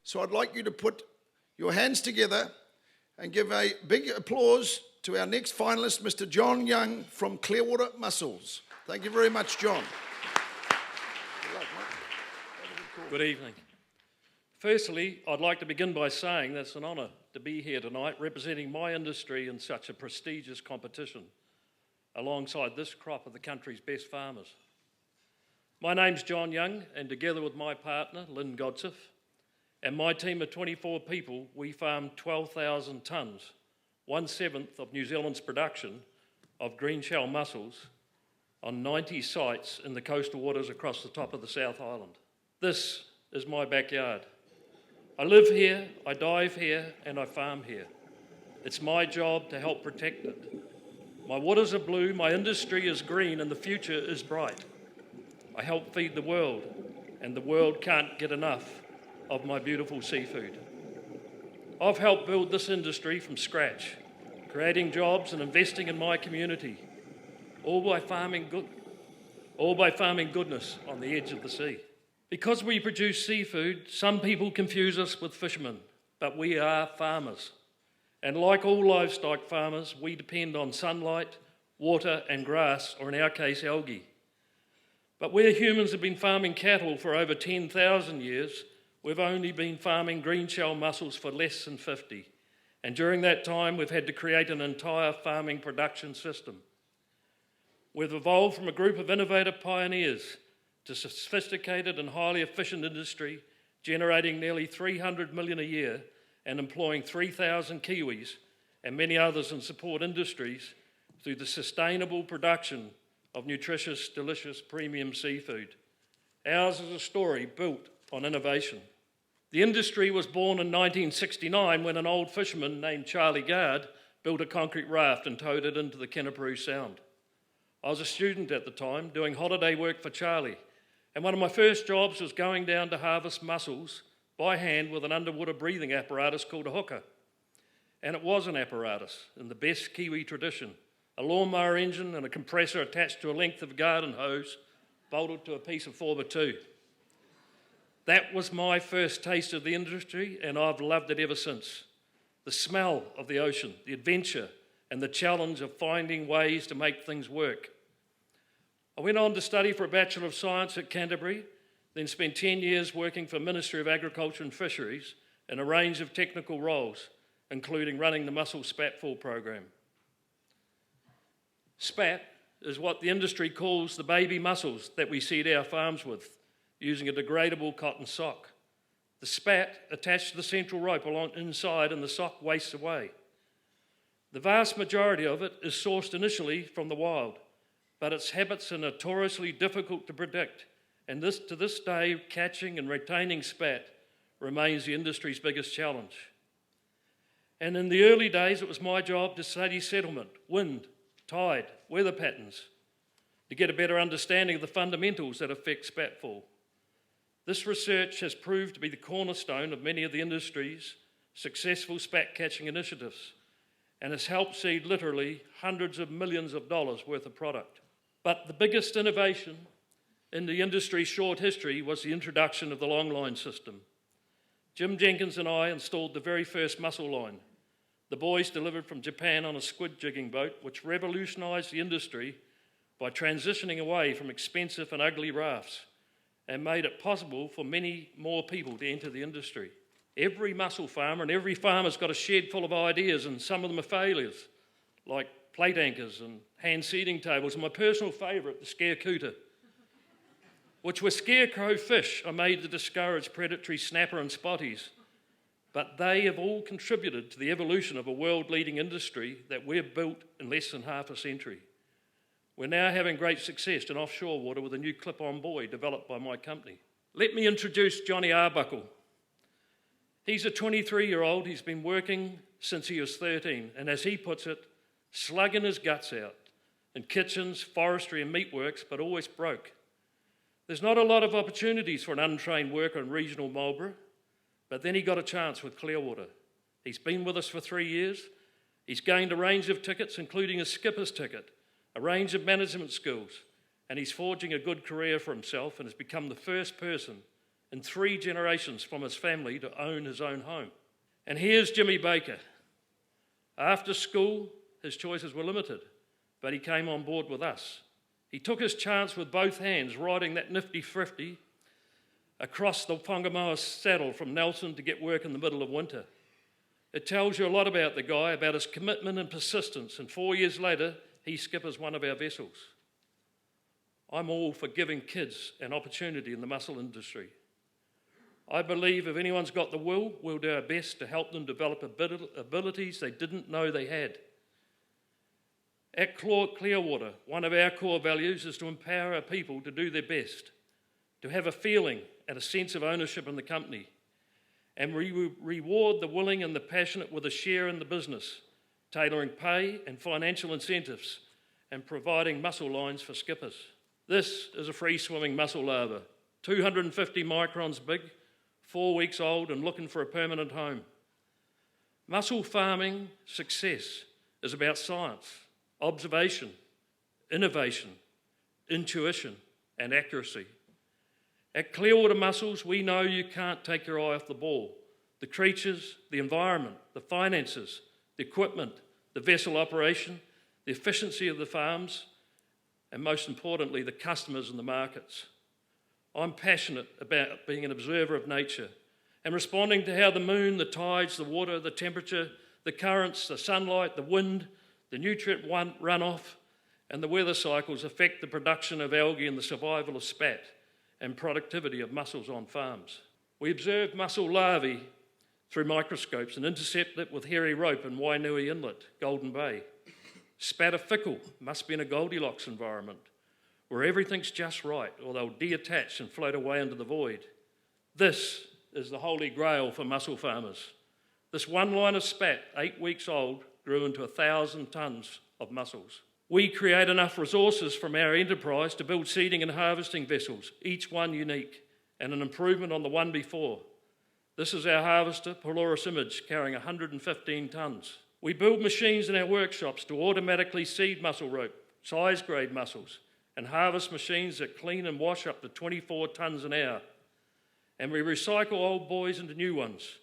So I'd like you to put your hands together and give a big applause to our next finalist, Mr. John Young from Clearwater, Mussels. Thank you very much, John. Good luck, mate. Good evening. Firstly, I'd like to begin by saying that it's an honour to be here tonight representing my industry in such a prestigious competition alongside this crop of the country's best farmers. My name's John Young, and together with my partner, Lynn Godsif, and my team of 24 people, we farm 12,000 tonnes, 1/7 of New Zealand's production of green shell mussels on 90 sites in the coastal waters across the top of the South Island. This is my backyard. I live here, I dive here, and I farm here. It's my job to help protect it. My waters are blue, my industry is green, and the future is bright. I help feed the world, and the world can't get enough of my beautiful seafood. I've helped build this industry from scratch, creating jobs and investing in my community, all by farming goodness on the edge of the sea. Because we produce seafood, some people confuse us with fishermen, but we are farmers. And like all livestock farmers, we depend on sunlight, water and grass, or in our case, algae. But where humans have been farming cattle for over 10,000 years, we've only been farming green shell mussels for less than 50. And during that time, we've had to create an entire farming production system. We've evolved from a group of innovative pioneers to sophisticated and highly efficient industry, generating nearly 300 million a year and employing 3,000 Kiwis and many others in support industries through the sustainable production of nutritious, delicious, premium seafood. Ours is a story built on innovation. The industry was born in 1969 when an old fisherman named Charlie Gard built a concrete raft and towed it into the Kenepuru Sound. I was a student at the time doing holiday work for Charlie, and one of my first jobs was going down to harvest mussels by hand with an underwater breathing apparatus called a hooker. And it was an apparatus in the best Kiwi tradition, a lawnmower engine and a compressor attached to a length of garden hose bolted to a piece of 4x2. That was my first taste of the industry, and I've loved it ever since. The smell of the ocean, the adventure, and the challenge of finding ways to make things work. I went on to study for a Bachelor of Science at Canterbury, then spent 10 years working for Ministry of Agriculture and Fisheries in a range of technical roles, including running the mussel SPAT4 program. SPAT is what the industry calls the baby mussels that we seed our farms with, using a degradable cotton sock. The spat attached to the central rope along inside and the sock wastes away. The vast majority of it is sourced initially from the wild, but its habits are notoriously difficult to predict, and to this day, catching and retaining spat remains the industry's biggest challenge. And in the early days, it was my job to study settlement, wind, tide, weather patterns, to get a better understanding of the fundamentals that affect spat fall. This research has proved to be the cornerstone of many of the industry's successful spat catching initiatives and has helped seed literally hundreds of millions of dollars worth of product. But the biggest innovation in the industry's short history was the introduction of the long line system. Jim Jenkins and I installed the very first mussel line. The boys delivered from Japan on a squid jigging boat, which revolutionised the industry by transitioning away from expensive and ugly rafts and made it possible for many more people to enter the industry. Every mussel farmer and every farmer's got a shed full of ideas, and some of them are failures, like plate anchors and hand seeding tables, and my personal favourite, the scarecuta, which were scarecrow fish are made to discourage predatory snapper and spotties. But they have all contributed to the evolution of a world-leading industry that we've built in less than half a century. We're now having great success in offshore water with a new clip-on buoy developed by my company. Let me introduce Johnny Arbuckle. He's a 23-year-old. He's been working since he was 13, and as he puts it, slugging his guts out in kitchens, forestry and meatworks, but always broke. There's not a lot of opportunities for an untrained worker in regional Marlborough, but then he got a chance with Clearwater. He's been with us for 3 years. He's gained a range of tickets, including a skipper's ticket, a range of management skills, and he's forging a good career for himself and has become the first person in 3 generations from his family to own his own home. And here's Jimmy Baker. After school, his choices were limited, but he came on board with us. He took his chance with both hands, riding that nifty 50 across the Whangamoa saddle from Nelson to get work in the middle of winter. It tells you a lot about the guy, about his commitment and persistence, and 4 years later, he skippers one of our vessels. I'm all for giving kids an opportunity in the mussel industry. I believe if anyone's got the will, we'll do our best to help them develop abilities they didn't know they had. At Clearwater, one of our core values is to empower our people to do their best, to have a feeling and a sense of ownership in the company, and we reward the willing and the passionate with a share in the business, tailoring pay and financial incentives, and providing mussel lines for skippers. This is a free-swimming mussel larva, 250 microns big, 4 weeks old and looking for a permanent home. Mussel farming success is about science, observation, innovation, intuition, and accuracy. At Clearwater Mussels, we know you can't take your eye off the ball. The creatures, the environment, the finances, the equipment, the vessel operation, the efficiency of the farms, and most importantly, the customers and the markets. I'm passionate about being an observer of nature and responding to how the moon, the tides, the water, the temperature, the currents, the sunlight, the wind, the nutrient runoff, and the weather cycles affect the production of algae and the survival of spat and productivity of mussels on farms. We observe mussel larvae through microscopes and intercept it with hairy rope in Wainui Inlet, Golden Bay. Spat are fickle, must be in a Goldilocks environment, where everything's just right, or they'll detach and float away into the void. This is the holy grail for mussel farmers. This one line of spat, 8 weeks old, grew into 1,000 tonnes of mussels. We create enough resources from our enterprise to build seeding and harvesting vessels, each one unique, and an improvement on the one before. This is our harvester, Polaris Image, carrying 115 tonnes. We build machines in our workshops to automatically seed mussel rope, size grade mussels, and harvest machines that clean and wash up to 24 tonnes an hour. And we recycle old boys into new ones,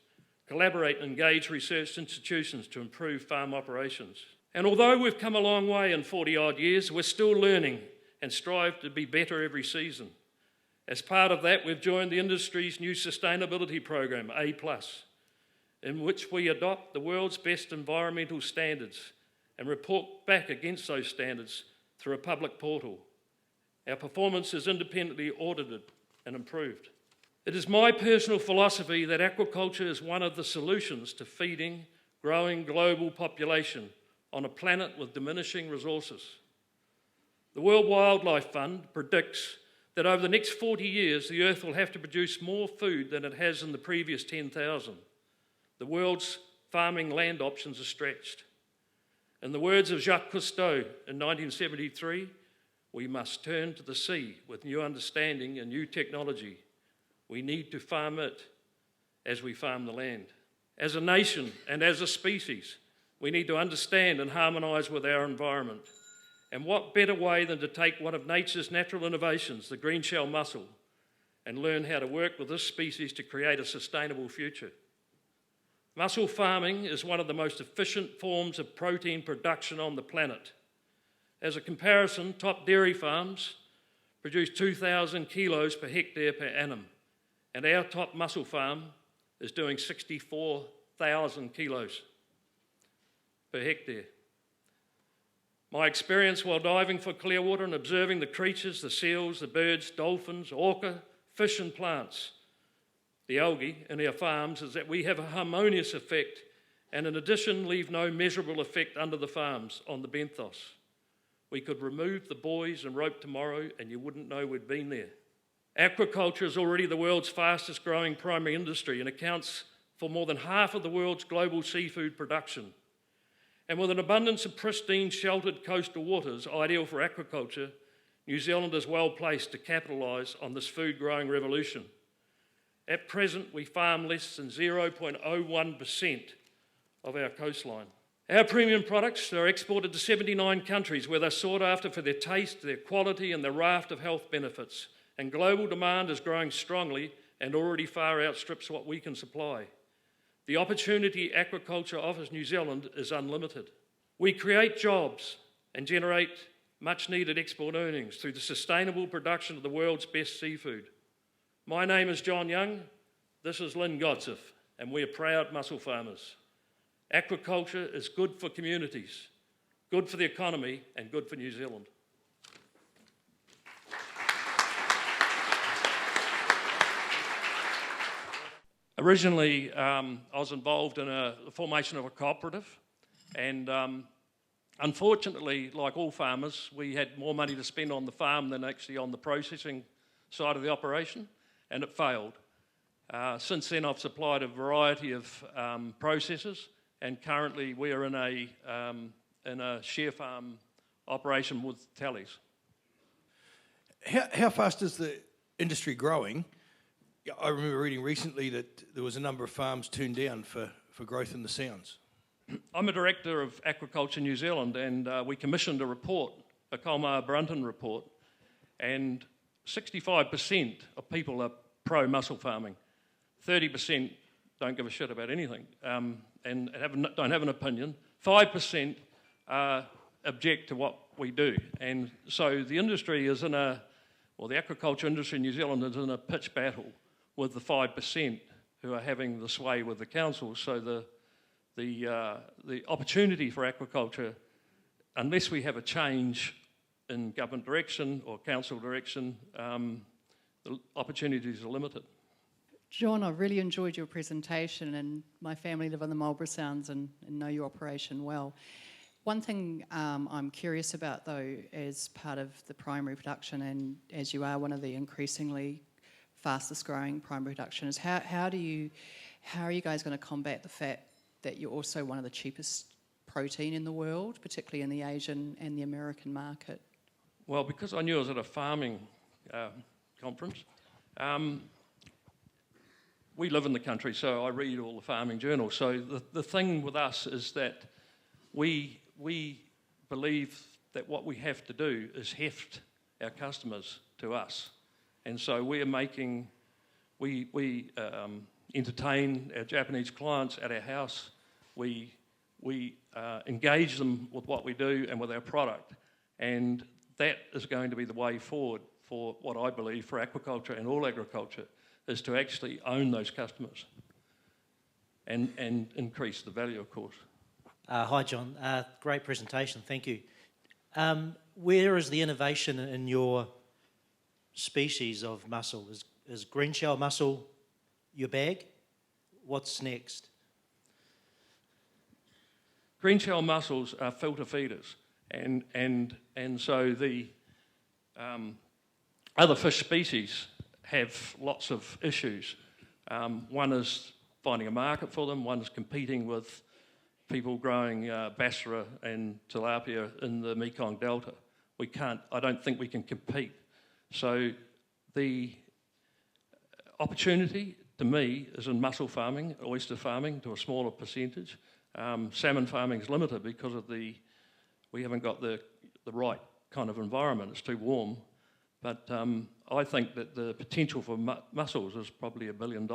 collaborate and engage research institutions to improve farm operations. And although we've come a long way in 40 odd years, we're still learning and strive to be better every season. As part of that, we've joined the industry's new sustainability program, A+, in which we adopt the world's best environmental standards and report back against those standards through a public portal. Our performance is independently audited and improved. It is my personal philosophy that aquaculture is one of the solutions to feeding growing global population on a planet with diminishing resources. The World Wildlife Fund predicts that over the next 40 years, the Earth will have to produce more food than it has in the previous 10,000. The world's farming land options are stretched. In the words of Jacques Cousteau in 1973, we must turn to the sea with new understanding and new technology. We need to farm it as we farm the land. As a nation and as a species, we need to understand and harmonise with our environment. And what better way than to take one of nature's natural innovations, the green shell mussel, and learn how to work with this species to create a sustainable future. Mussel farming is one of the most efficient forms of protein production on the planet. As a comparison, top dairy farms produce 2,000 kilos per hectare per annum, and our top mussel farm is doing 64,000 kilos per hectare. My experience while diving for Clearwater and observing the creatures, the seals, the birds, dolphins, orca, fish and plants, the algae in our farms, is that we have a harmonious effect and in addition leave no measurable effect under the farms on the benthos. We could remove the buoys and rope tomorrow and you wouldn't know we'd been there. Aquaculture is already the world's fastest growing primary industry and accounts for more than half of the world's global seafood production. And with an abundance of pristine, sheltered coastal waters ideal for aquaculture, New Zealand is well placed to capitalise on this food growing revolution. At present, we farm less than 0.01% of our coastline. Our premium products are exported to 79 countries where they're sought after for their taste, their quality and their raft of health benefits. And global demand is growing strongly and already far outstrips what we can supply. The opportunity aquaculture offers New Zealand is unlimited. We create jobs and generate much needed export earnings through the sustainable production of the world's best seafood. My name is John Young, this is Lynn Godsif, and we're proud mussel farmers. Aquaculture is good for communities, good for the economy, and good for New Zealand. Originally, I was involved in the formation of a cooperative, and unfortunately, like all farmers, we had more money to spend on the farm than actually on the processing side of the operation, and it failed. Since then, I've supplied a variety of processors, and currently we are in a share farm operation with tallies. How fast is the industry growing? I remember reading recently that there was a number of farms turned down for growth in the Sounds. I'm a director of Aquaculture New Zealand, and we commissioned a report, a Colmar-Brunton report, and 65% of people are pro-mussel farming. 30% don't give a shit about anything and don't have an opinion. 5% object to what we do. And so the industry is the aquaculture industry in New Zealand is in a pitch battle with the 5% who are having the sway with the council. So the opportunity for aquaculture, unless we have a change in government direction or council direction, the opportunities are limited. John, I really enjoyed your presentation, and my family live in the Marlborough Sounds and know your operation well. One thing I'm curious about, though, as part of the primary production, and as you are one of the increasingly fastest growing primary production, is how are you guys going to combat the fact that you're also one of the cheapest protein in the world, particularly in the Asian and the American market? Well, because I knew I was at a farming conference, we live in the country, so I read all the farming journals. So the thing with us is that we believe that what we have to do is heft our customers to us. And so we entertain our Japanese clients at our house. We engage them with what we do and with our product. And that is going to be the way forward for what I believe for aquaculture and all agriculture, is to actually own those customers and increase the value, of course. Hi, John. Great presentation. Thank you. Where is the innovation in your species of mussel? Is green shell mussel your bag? What's next? Green shell mussels are filter feeders, and so the other fish species have lots of issues. One is finding a market for them. One is competing with people growing bassera and tilapia in the Mekong Delta. I don't think we can compete. So the opportunity to me is in mussel farming, oyster farming to a smaller percentage. Salmon farming is limited because of we haven't got the right kind of environment. It's too warm. But I think that the potential for mussels is probably $1 billion.